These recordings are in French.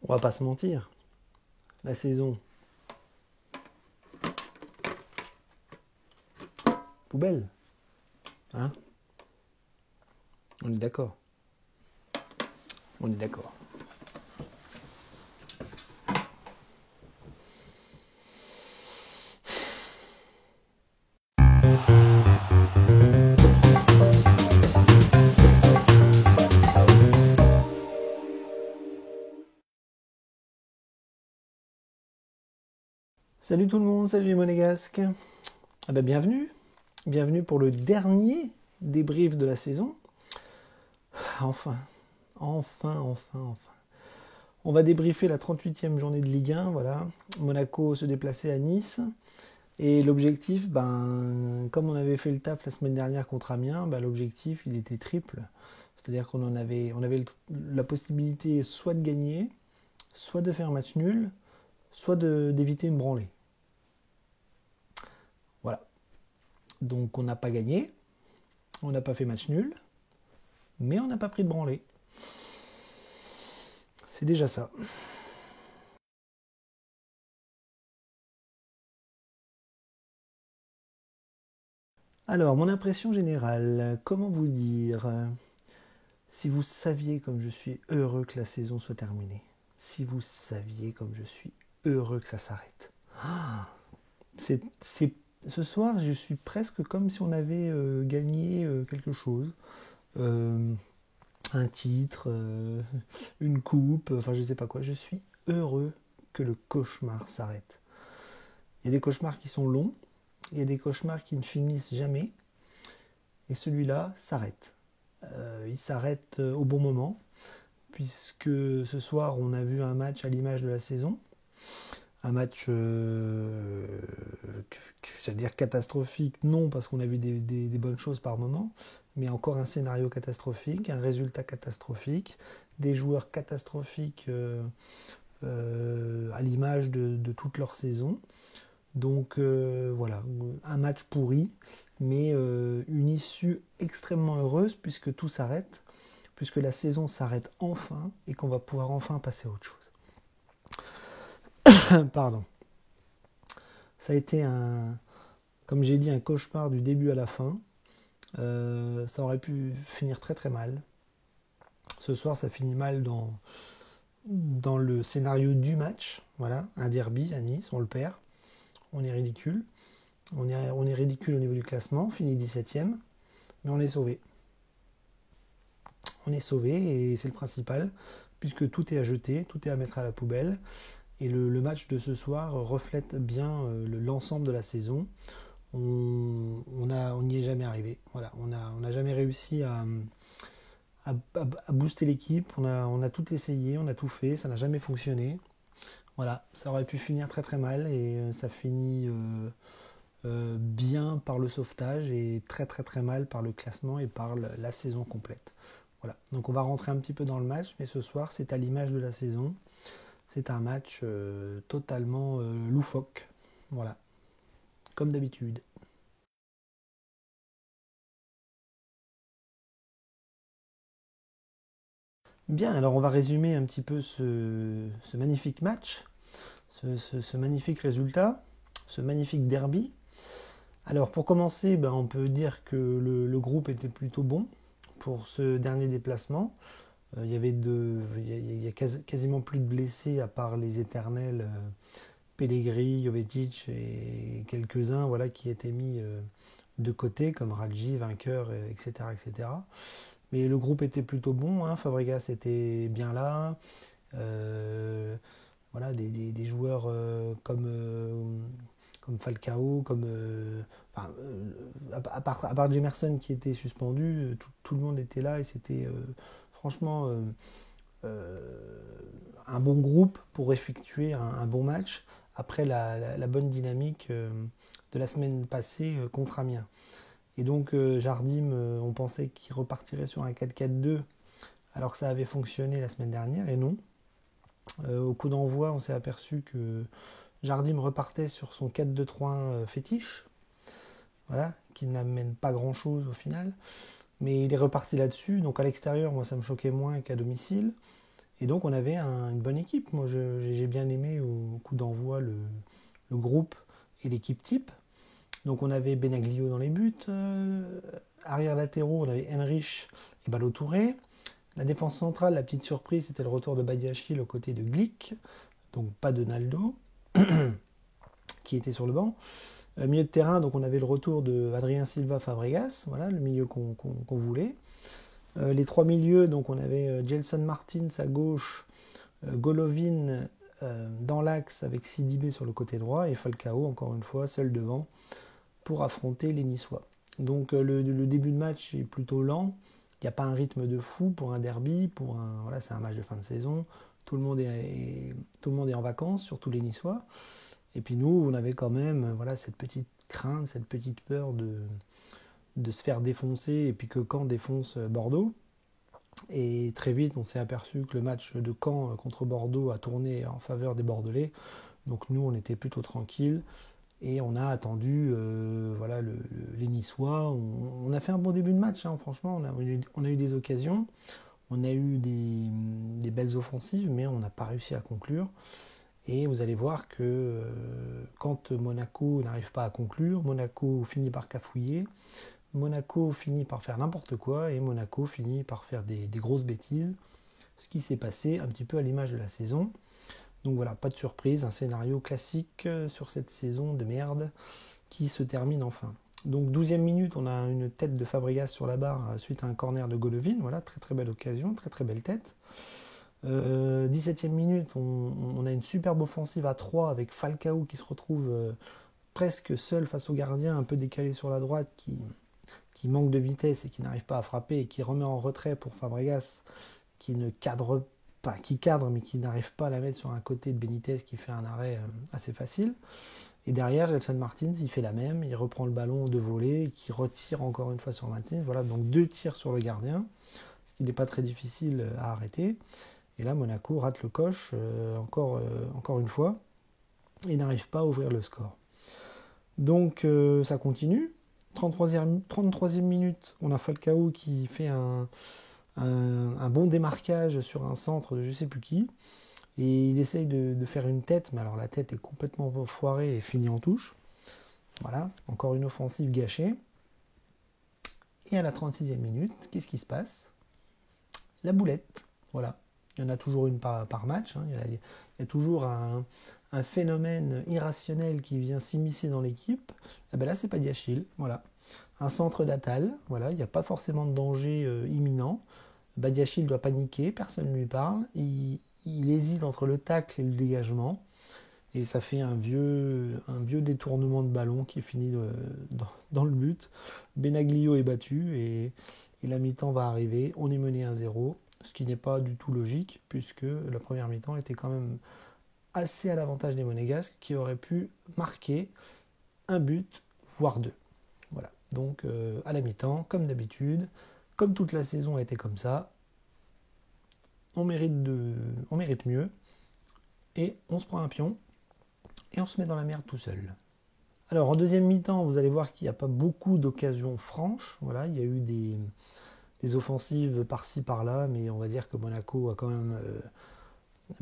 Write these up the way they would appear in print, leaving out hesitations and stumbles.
On va pas se mentir. La saison, poubelle. Hein? On est d'accord. On est d'accord. Salut tout le monde, salut les monégasques. Ah ben bienvenue. Bienvenue pour le dernier débrief de la saison. Enfin. On va débriefer la 38e journée de Ligue 1, voilà. Monaco se déplaçait à Nice. Et l'objectif, comme on avait fait le taf la semaine dernière contre Amiens, l'objectif il était triple. C'est-à-dire qu'on avait la possibilité soit de gagner, soit de faire match nul, soit d'éviter une branlée. Voilà. Donc on n'a pas gagné, on n'a pas fait match nul, mais on n'a pas pris de branlée. C'est déjà ça. Alors, mon impression générale, comment vous dire? Si vous saviez comme je suis heureux que la saison soit terminée. Si vous saviez comme je suis heureux que ça s'arrête. C'est, ce soir, je suis presque comme si on avait gagné quelque chose. Euh, un titre, une coupe, enfin je sais pas quoi. Je suis heureux que le cauchemar s'arrête. Il y a des cauchemars qui sont longs, il y a des cauchemars qui ne finissent jamais, et celui-là s'arrête. Il s'arrête au bon moment, puisque ce soir on a vu un match à l'image de la saison. Un match, j'allais dire catastrophique, non, parce qu'on a vu des bonnes choses par moment, mais encore un scénario catastrophique, un résultat catastrophique, des joueurs catastrophiques à l'image de toute leur saison. Donc voilà, un match pourri, mais une issue extrêmement heureuse puisque tout s'arrête, puisque la saison s'arrête enfin et qu'on va pouvoir enfin passer à autre chose. Pardon. Ça a été comme j'ai dit, un cauchemar du début à la fin. Ça aurait pu finir très très mal. Ce soir, ça finit mal dans le scénario du match. Voilà, un derby à Nice, on le perd. On est ridicule. On est ridicule au niveau du classement, on finit 17ème, mais on est sauvé. On est sauvé et c'est le principal, puisque tout est à jeter, tout est à mettre à la poubelle. Et le match de ce soir reflète bien l'ensemble de la saison. On n'y est jamais arrivé. Voilà, on n'a jamais réussi à booster l'équipe. On a tout essayé, on a tout fait, ça n'a jamais fonctionné. Voilà, ça aurait pu finir très très mal et ça finit bien par le sauvetage et très très très mal par le classement et par la saison complète. Voilà, donc on va rentrer un petit peu dans le match, mais ce soir c'est à l'image de la saison. C'est un match totalement loufoque. Voilà, comme d'habitude. Bien, alors on va résumer un petit peu ce magnifique match, ce magnifique résultat, ce magnifique derby. Alors pour commencer, on peut dire que le groupe était plutôt bon pour ce dernier déplacement. Il y a quasiment plus de blessés à part les éternels Pellegrini, Jovetic et quelques-uns voilà, qui étaient mis de côté comme Raggi, vainqueur, etc., etc. Mais le groupe était plutôt bon, hein. Fabregas était bien là. Voilà, des joueurs comme Falcao, à part Jemerson qui était suspendu, tout le monde était là et c'était franchement un bon groupe pour effectuer un bon match après la bonne dynamique de la semaine passée contre Amiens. Et donc Jardim, on pensait qu'il repartirait sur un 4-4-2 alors que ça avait fonctionné la semaine dernière, et non. Au coup d'envoi, on s'est aperçu que Jardim repartait sur son 4-2-3-1 fétiche, voilà, qui n'amène pas grand-chose au final. Mais il est reparti là-dessus, donc à l'extérieur, moi ça me choquait moins qu'à domicile. Et donc on avait une bonne équipe. Moi j'ai bien aimé au coup d'envoi le groupe et l'équipe type. Donc on avait Benaglio dans les buts, arrière latéraux, on avait Henrich et Ballo-Touré. La défense centrale, la petite surprise, c'était le retour de Badiachil aux côtés de Glick, donc pas de Naldo, qui était sur le banc. Milieu de terrain, donc on avait le retour de Adrien Silva Fabregas, voilà le milieu qu'on voulait. Les trois milieux, donc on avait Gelson Martins à gauche, Golovin dans l'axe avec Sidibé sur le côté droit et Falcao, encore une fois, seul devant pour affronter les Niçois. Donc le début de match est plutôt lent, il n'y a pas un rythme de fou pour un derby, voilà, c'est un match de fin de saison, tout le monde est en vacances, surtout les Niçois. Et puis nous, on avait quand même voilà, cette petite crainte, cette petite peur de se faire défoncer et puis que Caen défonce Bordeaux. Et très vite, on s'est aperçu que le match de Caen contre Bordeaux a tourné en faveur des Bordelais. Donc nous, on était plutôt tranquilles et on a attendu voilà, les Niçois. On a fait un bon début de match, hein, franchement. On a eu des occasions, on a eu des belles offensives, mais on n'a pas réussi à conclure. Et vous allez voir que quand Monaco n'arrive pas à conclure, Monaco finit par cafouiller. Monaco finit par faire n'importe quoi et Monaco finit par faire des grosses bêtises. Ce qui s'est passé un petit peu à l'image de la saison. Donc voilà, pas de surprise, un scénario classique sur cette saison de merde qui se termine enfin. Donc 12e minute, on a une tête de Fabregas sur la barre suite à un corner de Golovin. Voilà, très très belle occasion, très très belle tête. 17e minute, on a une superbe offensive à 3 avec Falcao qui se retrouve presque seul face au gardien, un peu décalé sur la droite, qui manque de vitesse et qui n'arrive pas à frapper et qui remet en retrait pour Fabregas qui ne cadre pas, qui cadre mais qui n'arrive pas à la mettre sur un côté de Benitez qui fait un arrêt assez facile. Et derrière, Gelson Martins, il fait la même, il reprend le ballon de volée, qui retire encore une fois sur Martins. Voilà, donc 2 tirs sur le gardien, ce qui n'est pas très difficile à arrêter. Et là, Monaco rate le coche encore une fois et n'arrive pas à ouvrir le score. Donc ça continue. 33e minute, on a Falcao qui fait un bon démarquage sur un centre de je sais plus qui. Et il essaye de faire une tête, mais alors la tête est complètement foirée et finie en touche. Voilà, encore une offensive gâchée. Et à la 36e minute, qu'est-ce qui se passe? La boulette. Voilà. Il y en a toujours une par match. Hein. Il y a toujours un phénomène irrationnel qui vient s'immiscer dans l'équipe. Et ben là, c'est pas Diachil. Voilà. Un centre d'Atal. Voilà. Il n'y a pas forcément de danger imminent. Badiachil doit paniquer, personne ne lui parle. Il hésite entre le tacle et le dégagement. Et ça fait un vieux détournement de ballon qui finit dans le but. Benaglio est battu et la mi-temps va arriver. On est mené 1-0, ce qui n'est pas du tout logique puisque la première mi-temps était quand même assez à l'avantage des Monégasques qui auraient pu marquer un but, voire deux. Voilà. Donc à la mi-temps, comme d'habitude, comme toute la saison a été comme ça, on mérite mieux et on se prend un pion et on se met dans la merde tout seul. Alors en deuxième mi-temps, vous allez voir qu'il n'y a pas beaucoup d'occasions franches. Voilà, il y a eu des offensives par-ci par-là, mais on va dire que Monaco a quand même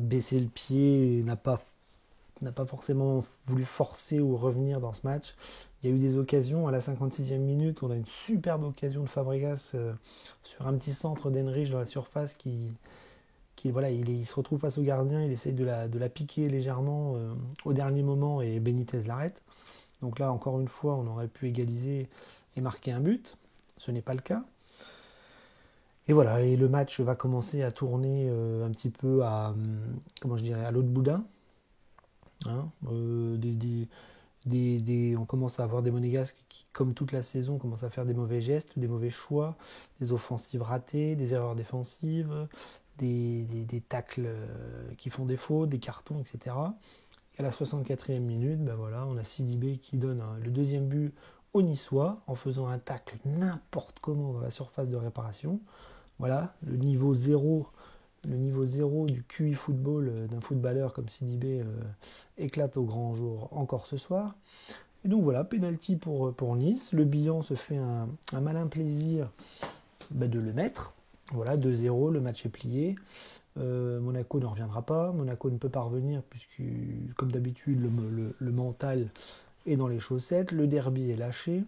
baissé le pied et n'a pas forcément voulu forcer ou revenir dans ce match. Il y a eu des occasions, à la 56e minute, on a une superbe occasion de Fabregas sur un petit centre d'Henrich dans la surface qui voilà, il se retrouve face au gardien, il essaye de la piquer légèrement au dernier moment et Benitez l'arrête. Donc là, encore une fois, on aurait pu égaliser et marquer un but. Ce n'est pas le cas. Et voilà, et le match va commencer à tourner un petit peu à l'autre boudin. Hein, on commence à avoir des Monégasques qui, comme toute la saison, commencent à faire des mauvais gestes, des mauvais choix, des offensives ratées, des erreurs défensives, des tacles qui font défaut, des cartons, etc. Et à la 64e minute, ben voilà, on a Sidibé qui donne le deuxième but aux Niçois en faisant un tacle n'importe comment dans la surface de réparation. Voilà, le niveau zéro du QI football d'un footballeur comme Sidibé éclate au grand jour encore ce soir. Et donc voilà, penalty pour Nice. Le Bihan se fait un malin plaisir de le mettre. Voilà, 2-0, le match est plié. Monaco ne reviendra pas. Monaco ne peut pas revenir puisque, comme d'habitude, le mental est dans les chaussettes. Le derby est lâché.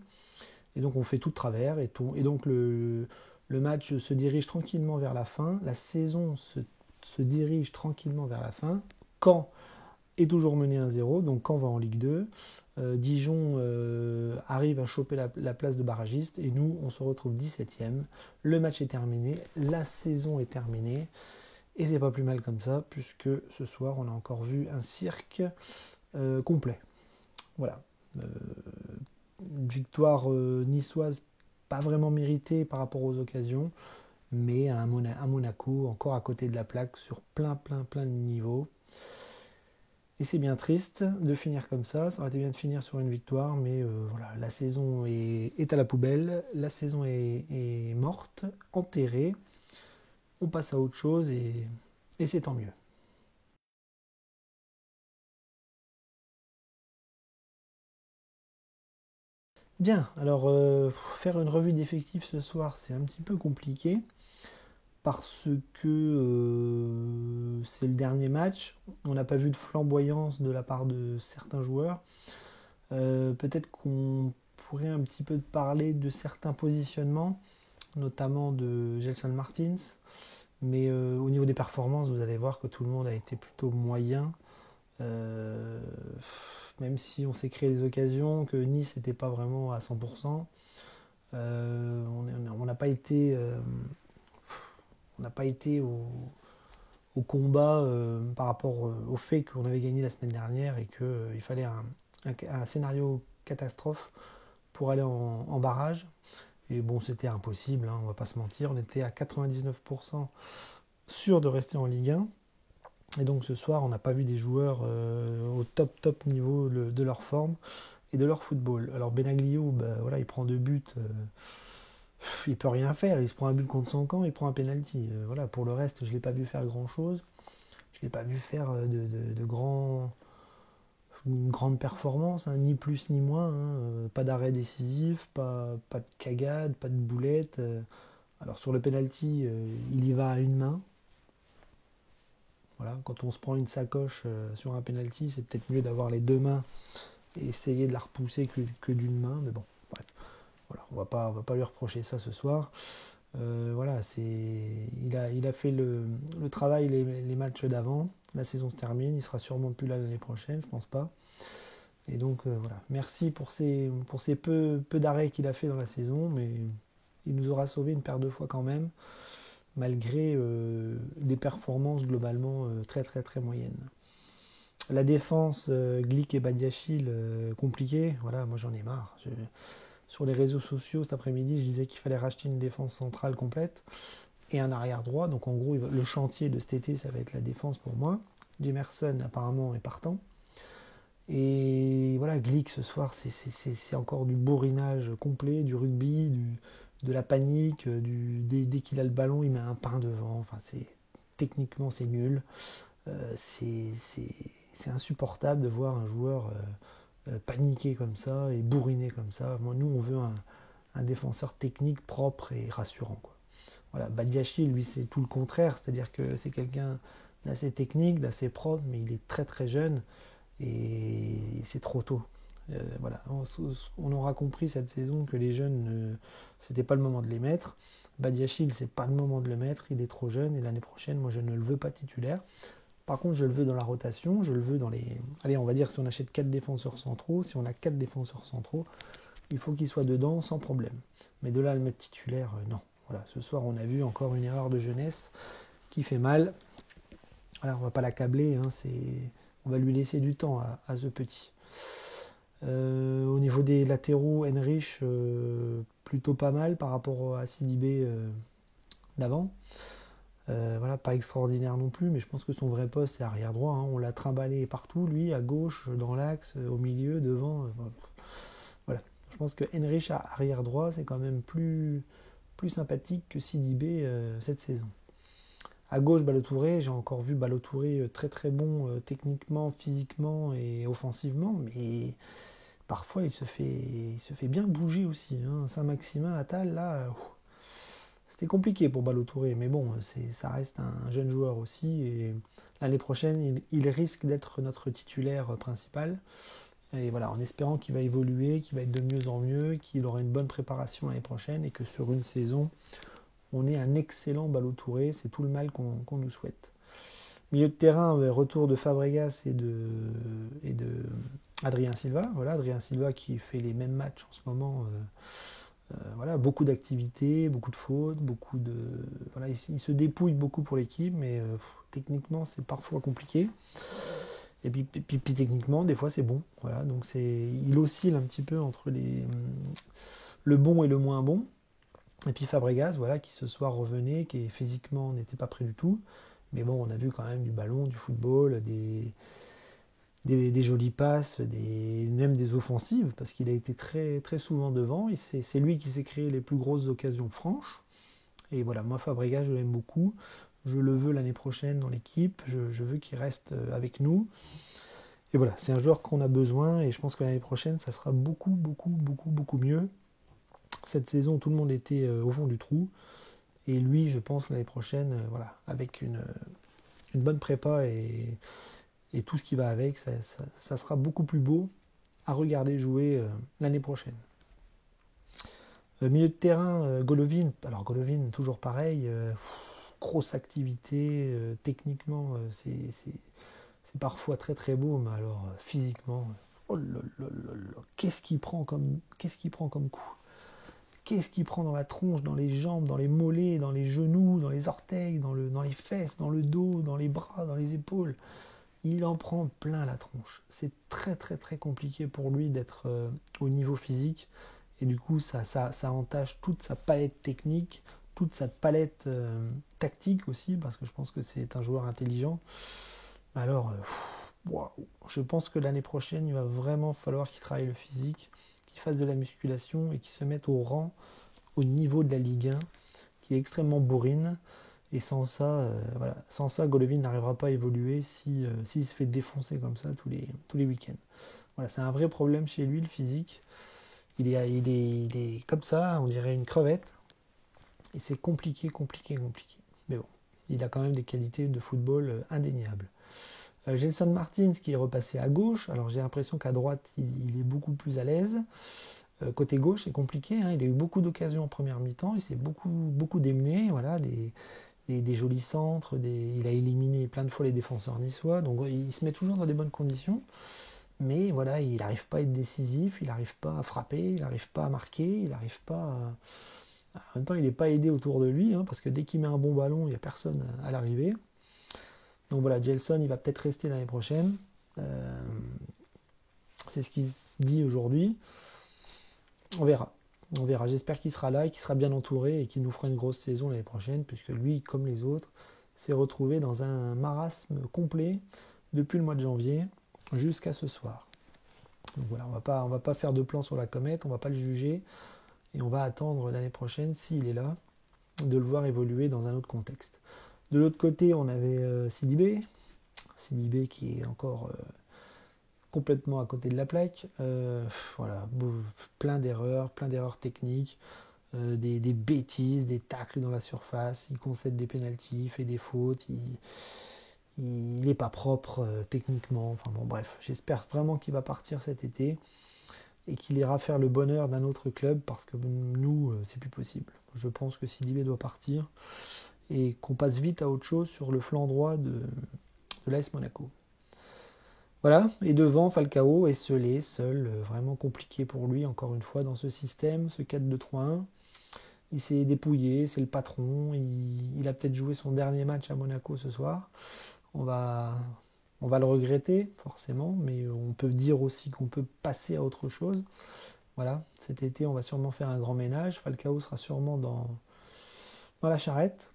Et donc on fait tout de travers. Et donc le match se dirige tranquillement vers la fin. La saison se dirige tranquillement vers la fin. Caen est toujours mené 1-0. Donc Caen va en Ligue 2. Dijon arrive à choper la place de barragiste. Et nous, on se retrouve 17e. Le match est terminé. La saison est terminée. Et c'est pas plus mal comme ça, puisque ce soir, on a encore vu un cirque complet. Voilà. Une victoire niçoise pas vraiment méritée par rapport aux occasions, mais à Monaco, encore à côté de la plaque, sur plein de niveaux. Et c'est bien triste de finir comme ça. Ça aurait été bien de finir sur une victoire, mais voilà, la saison est à la poubelle. La saison est morte, enterrée. On passe à autre chose et c'est tant mieux. Bien, alors faire une revue d'effectifs ce soir, c'est un petit peu compliqué parce que c'est le dernier match. On n'a pas vu de flamboyance de la part de certains joueurs. Peut-être qu'on pourrait un petit peu parler de certains positionnements, notamment de Gelson Martins. Mais au niveau des performances, vous allez voir que tout le monde a été plutôt moyen. Euh, Même si on s'est créé des occasions, que Nice n'était pas vraiment à 100%, on n'a pas été, on n'a pas été au combat par rapport au fait qu'on avait gagné la semaine dernière et qu'il fallait un scénario catastrophe pour aller en barrage. Et bon, c'était impossible, hein, on va pas se mentir. On était à 99% sûr de rester en Ligue 1. Et donc ce soir, on n'a pas vu des joueurs au top niveau de leur forme et de leur football. Alors Benaglio, bah, voilà, il prend 2 buts, il peut rien faire. Il se prend un but contre son camp, il prend un penalty. Voilà, pour le reste, je l'ai pas vu faire grand chose. Je l'ai pas vu faire une grande performance, hein, ni plus ni moins. Hein, pas d'arrêt décisif, pas de cagade, pas de boulette. Alors sur le penalty, il y va à une main. Voilà, quand on se prend une sacoche sur un penalty, c'est peut-être mieux d'avoir les 2 mains et essayer de la repousser que d'une main. Mais bon, bref. Voilà, on va pas lui reprocher ça ce soir. Voilà, il a fait le travail les matchs d'avant. La saison se termine, il sera sûrement plus là l'année prochaine, je pense pas. Et donc voilà, merci pour ces peu d'arrêts qu'il a fait dans la saison, mais il nous aura sauvé une paire de fois quand même, malgré des performances globalement très moyennes. La défense, Glick et Badiachil, compliqué. Voilà, moi j'en ai marre. Sur les réseaux sociaux cet après-midi, je disais qu'il fallait racheter une défense centrale complète et un arrière droit. Donc en gros, le chantier de cet été, ça va être la défense pour moi. Jemerson apparemment est partant. Et voilà, Glick ce soir, c'est encore du bourrinage complet, du rugby, de la panique. Dès qu'il a le ballon, il met un pain devant. Enfin, techniquement, c'est nul. C'est insupportable de voir un joueur paniquer comme ça et bourriner comme ça. Moi, nous, on veut un défenseur technique propre et rassurant, quoi. Voilà, Badiachil, lui, c'est tout le contraire, c'est-à-dire que c'est quelqu'un d'assez technique, d'assez propre, mais il est très jeune et c'est trop tôt. Voilà, on aura compris cette saison que les jeunes, c'était pas le moment de les mettre. Badiachil, c'est pas le moment de le mettre, il est trop jeune et l'année prochaine, moi, je ne le veux pas titulaire. Par contre, je le veux dans la rotation, je le veux dans les... Allez, on va dire si on achète 4 défenseurs centraux, si on a 4 défenseurs centraux, il faut qu'il soit dedans sans problème. Mais de là à le mettre titulaire, non. Voilà, ce soir, on a vu encore une erreur de jeunesse qui fait mal. Alors, on va pas l'accabler, hein, on va lui laisser du temps à ce petit. Au niveau des latéraux, Henrich, plutôt pas mal par rapport à Sidibé d'avant. Voilà, pas extraordinaire non plus, mais je pense que son vrai poste c'est arrière droit. Hein. On l'a trimballé partout, lui, à gauche, dans l'axe, au milieu, devant. Voilà. Je pense que Henrich à arrière droit, c'est quand même plus sympathique que Sidibé cette saison. À gauche, Balotouré, j'ai encore vu Balotouré très bon techniquement, physiquement et offensivement, mais parfois il se fait bien bouger aussi. Hein. Saint-Maximin, Attal, là, c'était compliqué pour Ballo Touré, mais bon, ça reste un jeune joueur aussi, et l'année prochaine, il risque d'être notre titulaire principal. Et voilà, en espérant qu'il va évoluer, qu'il va être de mieux en mieux, qu'il aura une bonne préparation l'année prochaine, et que sur une saison, on ait un excellent Ballo Touré, c'est tout le mal qu'on nous souhaite. Milieu de terrain, retour de Fabregas et de Adrien Silva. Voilà, Adrien Silva qui fait les mêmes matchs en ce moment. Voilà, beaucoup d'activités, beaucoup de fautes, voilà, il se dépouille beaucoup pour l'équipe, mais techniquement c'est parfois compliqué. Et puis, techniquement, des fois c'est bon. Voilà, donc il oscille un petit peu entre le bon et le moins bon. Et puis Fabregas, voilà, qui ce soir revenait, qui physiquement n'était pas prêt du tout. Mais bon, on a vu quand même du ballon, du football, des jolies passes, même des offensives, parce qu'il a été très, très souvent devant. Et c'est lui qui s'est créé les plus grosses occasions franches. Et voilà, moi Fabregas, je l'aime beaucoup. Je le veux l'année prochaine dans l'équipe. Je veux qu'il reste avec nous. Et voilà, c'est un joueur qu'on a besoin. Et je pense que l'année prochaine, ça sera beaucoup, beaucoup, beaucoup, beaucoup mieux. Cette saison, tout le monde était au fond du trou. Et lui, je pense l'année prochaine, voilà, avec une bonne prépa et tout ce qui va avec, ça sera beaucoup plus beau à regarder jouer l'année prochaine. Milieu de terrain, Golovin. Alors Golovin, toujours pareil, grosse activité, techniquement, c'est parfois très très beau, mais alors physiquement, oh là là là là, qu'est-ce qu'il prend comme coup? Qu'est-ce qu'il prend dans la tronche, dans les jambes, dans les mollets, dans les genoux, dans les orteils, dans les fesses, dans le dos, dans les bras, dans les épaules? Il en prend plein la tronche. C'est très très très compliqué pour lui d'être au niveau physique. Et du coup, ça entache toute sa palette technique, toute sa palette tactique aussi, parce que je pense que c'est un joueur intelligent. Alors, wow. Je pense que l'année prochaine, il va vraiment falloir qu'il travaille le physique, qu'il fasse de la musculation et qu'il se mette au rang, au niveau de la Ligue 1, qui est extrêmement bourrine. Et sans ça, voilà, sans ça, Golovin n'arrivera pas à évoluer s'il se fait défoncer comme ça tous les week-ends. Voilà, c'est un vrai problème chez lui, le physique. Il est comme ça, on dirait une crevette. Et c'est compliqué, compliqué, compliqué. Mais bon, il a quand même des qualités de football indéniables. Gelson Martins qui est repassé à gauche. Alors j'ai l'impression qu'à droite, il est beaucoup plus à l'aise. Côté gauche, c'est compliqué. Hein, il a eu beaucoup d'occasions en première mi-temps. Il s'est beaucoup démené. Voilà, des jolis centres. Il a éliminé plein de fois les défenseurs niçois. Donc il se met toujours dans des bonnes conditions. Mais voilà, il n'arrive pas à être décisif. Il n'arrive pas à frapper. Il n'arrive pas à marquer. Il n'arrive pas à... En même temps, il n'est pas aidé autour de lui. Hein, parce que dès qu'il met un bon ballon, il n'y a personne à l'arrivée. Donc voilà, Gelson, il va peut-être rester l'année prochaine. C'est ce qui se dit aujourd'hui. On verra. On verra. J'espère qu'il sera là et qu'il sera bien entouré et qu'il nous fera une grosse saison l'année prochaine, puisque lui, comme les autres, s'est retrouvé dans un marasme complet depuis le mois de janvier jusqu'à ce soir. Donc voilà, on va pas faire de plan sur la comète, on va pas le juger et on va attendre l'année prochaine, s'il est là, de le voir évoluer dans un autre contexte. De l'autre côté, on avait Sidibé qui est encore complètement à côté de la plaque. Voilà, plein d'erreurs techniques, des bêtises, des tacles dans la surface. Il concède des pénaltys, il fait des fautes. Il n'est pas propre techniquement. Enfin bon, bref, j'espère vraiment qu'il va partir cet été et qu'il ira faire le bonheur d'un autre club parce que nous, c'est plus possible. Je pense que Sidibé doit partir et qu'on passe vite à autre chose sur le flanc droit de l'AS Monaco. Voilà, et devant, Falcao est seul, vraiment compliqué pour lui, encore une fois, dans ce système, ce 4-2-3-1. Il s'est dépouillé, c'est le patron, il a peut-être joué son dernier match à Monaco ce soir. On va le regretter, forcément, mais on peut dire aussi qu'on peut passer à autre chose. Voilà, cet été, on va sûrement faire un grand ménage. Falcao sera sûrement dans la charrette.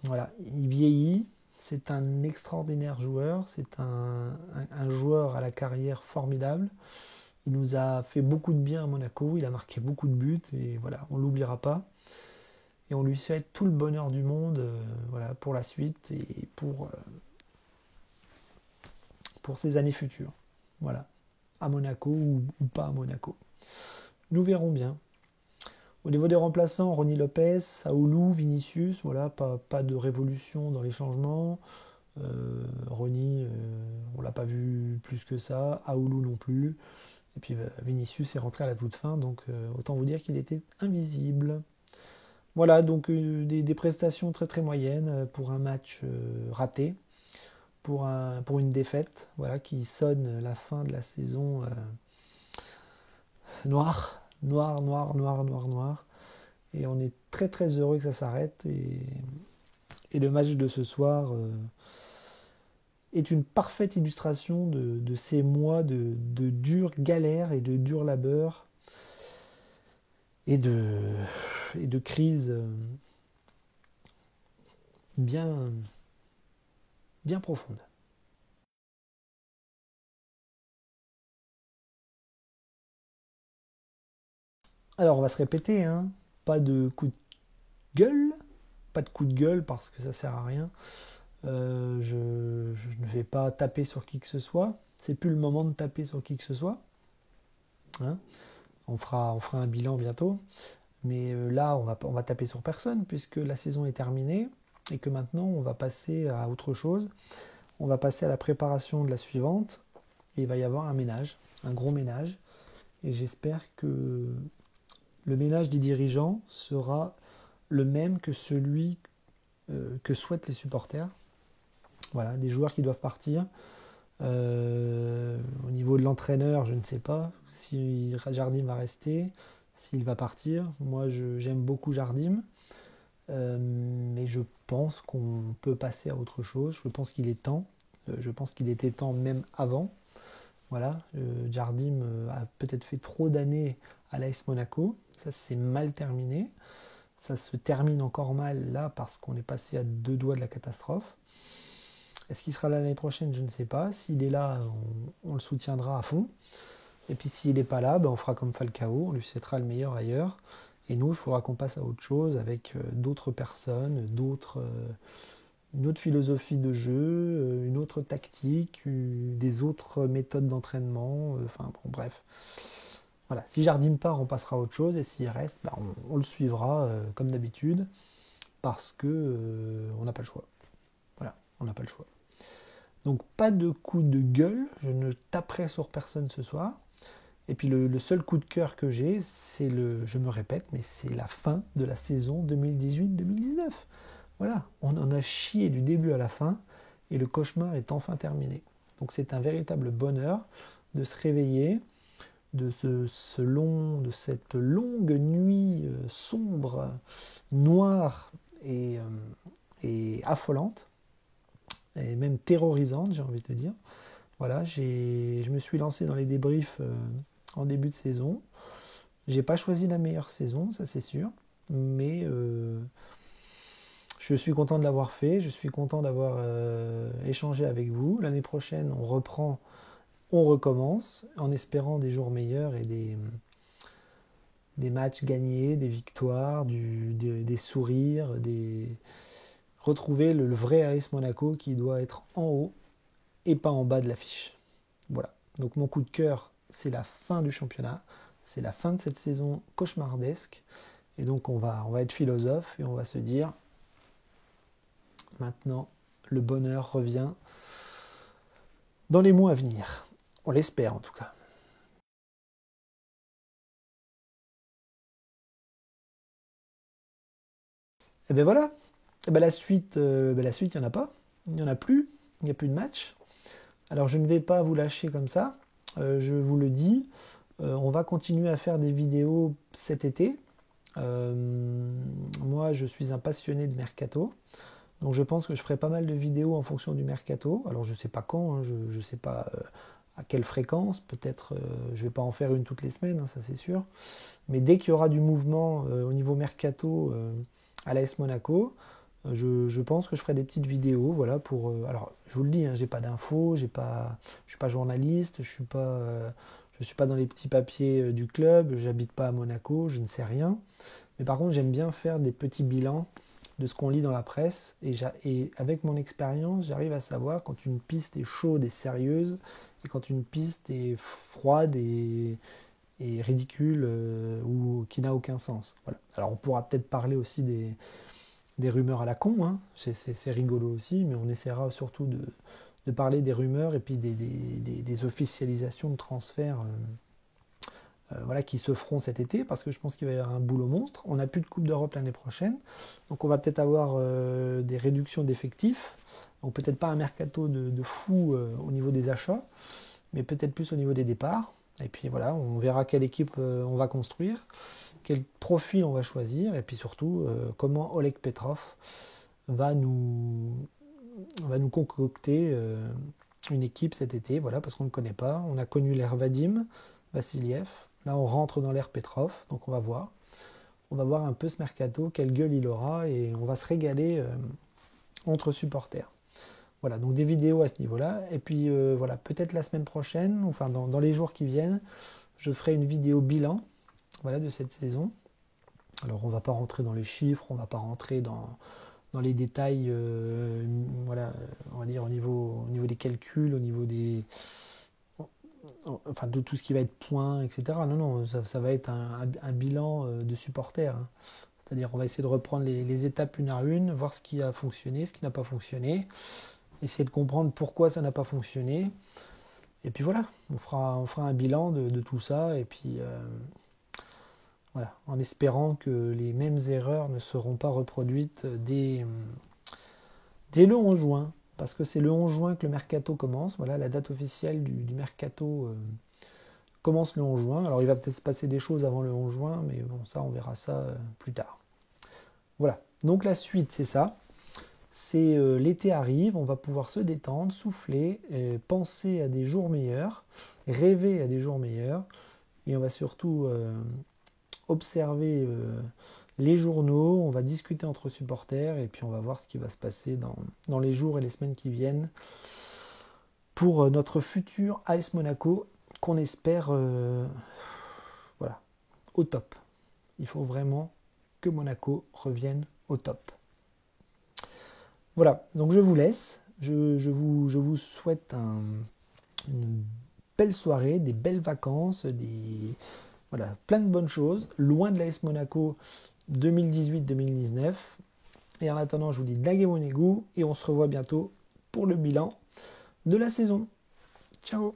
Voilà, il vieillit. C'est un extraordinaire joueur, c'est un joueur à la carrière formidable. Il nous a fait beaucoup de bien à Monaco, il a marqué beaucoup de buts et voilà, on ne l'oubliera pas. Et on lui souhaite tout le bonheur du monde voilà, pour la suite et pour ses années futures. Voilà, à Monaco ou pas à Monaco. Nous verrons bien. Au niveau des remplaçants, Ronny Lopez, Saoulou, Vinicius, voilà, pas de révolution dans les changements. Ronny, on l'a pas vu plus que ça. Aoulou non plus. Et puis Vinicius est rentré à la toute fin, donc autant vous dire qu'il était invisible. Voilà, donc des prestations très très moyennes pour un match raté, pour une défaite, voilà, qui sonne la fin de la saison noire, noire, noire, noire, noire, noire. Et on est très très heureux que ça s'arrête. Et le match de ce soir est une parfaite illustration de ces mois de dure galère et de dur labeur et de crise bien, bien profonde. Alors on va se répéter, hein, pas de coup de gueule, pas de coup de gueule parce que ça sert à rien. Je ne vais pas taper sur qui que ce soit. C'est plus le moment de taper sur qui que ce soit. Hein. On fera un bilan bientôt. Mais là, on va taper sur personne puisque la saison est terminée et que maintenant on va passer à autre chose. On va passer à la préparation de la suivante et il va y avoir un ménage, un gros ménage. Et j'espère que le ménage des dirigeants sera le même que celui que souhaitent les supporters. Voilà, des joueurs qui doivent partir. Au niveau de l'entraîneur, je ne sais pas si Jardim va rester, s'il va partir. Moi, j'aime beaucoup Jardim, mais je pense qu'on peut passer à autre chose. Je pense qu'il est temps. Je pense qu'il était temps même avant. Voilà, Jardim a peut-être fait trop d'années à l'AS Monaco. Ça s'est mal terminé. Ça se termine encore mal là parce qu'on est passé à deux doigts de la catastrophe. Est-ce qu'il sera là l'année prochaine? Je ne sais pas. S'il est là, on le soutiendra à fond. Et puis s'il n'est pas là, ben on fera comme Falcao, on lui souhaitera le meilleur ailleurs. Et nous, il faudra qu'on passe à autre chose avec d'autres personnes, une autre philosophie de jeu, une autre tactique, des autres méthodes d'entraînement. Enfin bon, bref. Voilà. Si Jardim part, on passera à autre chose. Et s'il reste, ben, on le suivra comme d'habitude. Parce que on n'a pas le choix. Voilà, on n'a pas le choix. Donc pas de coup de gueule, je ne taperai sur personne ce soir. Et puis le seul coup de cœur que j'ai, je me répète, mais c'est la fin de la saison 2018-2019. Voilà, on en a chié du début à la fin et le cauchemar est enfin terminé. Donc c'est un véritable bonheur de se réveiller de cette longue nuit sombre, noire et affolante, et même terrorisante, j'ai envie de te dire. Voilà, je me suis lancé dans les débriefs en début de saison. J'ai pas choisi la meilleure saison, ça c'est sûr, mais je suis content de l'avoir fait, je suis content d'avoir échangé avec vous. L'année prochaine, on reprend, on recommence, en espérant des jours meilleurs et des matchs gagnés, des victoires, des sourires, retrouver le vrai AS Monaco qui doit être en haut et pas en bas de l'affiche. Voilà. Donc mon coup de cœur, c'est la fin du championnat, c'est la fin de cette saison cauchemardesque. Et donc on va être philosophe et on va se dire, maintenant, le bonheur revient dans les mois à venir. On l'espère en tout cas. Et bien voilà. Et ben la suite, il n'y en a pas. Il n'y en a plus. Il n'y a plus de match. Alors je ne vais pas vous lâcher comme ça. Je vous le dis. On va continuer à faire des vidéos cet été. Moi, je suis un passionné de mercato. Donc je pense que je ferai pas mal de vidéos en fonction du mercato. Alors je ne sais pas quand, hein, je ne sais pas à quelle fréquence. Peut-être je ne vais pas en faire une toutes les semaines, hein, ça c'est sûr. Mais dès qu'il y aura du mouvement au niveau mercato à l'AS Monaco, je pense que je ferai des petites vidéos, voilà, pour. Alors, je vous le dis, hein, j'ai pas d'infos, je suis pas journaliste, je suis pas dans les petits papiers du club, j'habite pas à Monaco, je ne sais rien. Mais par contre, j'aime bien faire des petits bilans de ce qu'on lit dans la presse, et avec mon expérience, j'arrive à savoir quand une piste est chaude et sérieuse, et quand une piste est froide est ridicule ou qui n'a aucun sens. Voilà. Alors on pourra peut-être parler aussi des rumeurs à la con, hein. C'est rigolo aussi, mais on essaiera surtout de parler des rumeurs et puis des officialisations de transferts voilà, qui se feront cet été, parce que je pense qu'il va y avoir un boulot monstre. On n'a plus de Coupe d'Europe l'année prochaine, donc on va peut-être avoir des réductions d'effectifs, donc peut-être pas un mercato de fou au niveau des achats, mais peut-être plus au niveau des départs. Et puis voilà, on verra quelle équipe on va construire, quel profil on va choisir, et puis surtout comment Oleg Petrov va nous, va nous concocter une équipe cet été, voilà, parce qu'on ne le connaît pas. On a connu l'ère Vadim, Vassiliev. Là, on rentre dans l'ère Petrov, donc on va voir. On va voir un peu ce mercato, quelle gueule il aura, et on va se régaler entre supporters. Voilà, donc des vidéos à ce niveau-là. Et puis voilà, peut-être la semaine prochaine, enfin dans les jours qui viennent, je ferai une vidéo bilan voilà, de cette saison. Alors on ne va pas rentrer dans les chiffres, on ne va pas rentrer dans les détails, voilà, on va dire au niveau des calculs, au niveau des, enfin de tout ce qui va être points, etc. Non, non, ça va être un bilan de supporters, hein. C'est-à-dire on va essayer de reprendre les étapes une à une, voir ce qui a fonctionné, ce qui n'a pas fonctionné, essayer de comprendre pourquoi ça n'a pas fonctionné. Et puis voilà, on fera un bilan de tout ça, et puis voilà, en espérant que les mêmes erreurs ne seront pas reproduites dès le 11 juin, parce que c'est le 11 juin que le mercato commence. Voilà, la date officielle du mercato commence le 11 juin. Alors il va peut-être se passer des choses avant le 11 juin, mais bon, ça on verra ça plus tard. Voilà, donc la suite c'est ça. C'est l'été arrive, on va pouvoir se détendre, souffler, penser à des jours meilleurs, rêver à des jours meilleurs, et on va surtout observer les journaux, on va discuter entre supporters, et puis on va voir ce qui va se passer dans les jours et les semaines qui viennent pour notre futur AS Monaco, qu'on espère voilà, au top. Il faut vraiment que Monaco revienne au top. Voilà, donc je vous laisse. Je vous souhaite une belle soirée, des belles vacances, voilà, plein de bonnes choses. Loin de l'AS Monaco 2018-2019. Et en attendant, je vous dis Dagé Monégu et on se revoit bientôt pour le bilan de la saison. Ciao!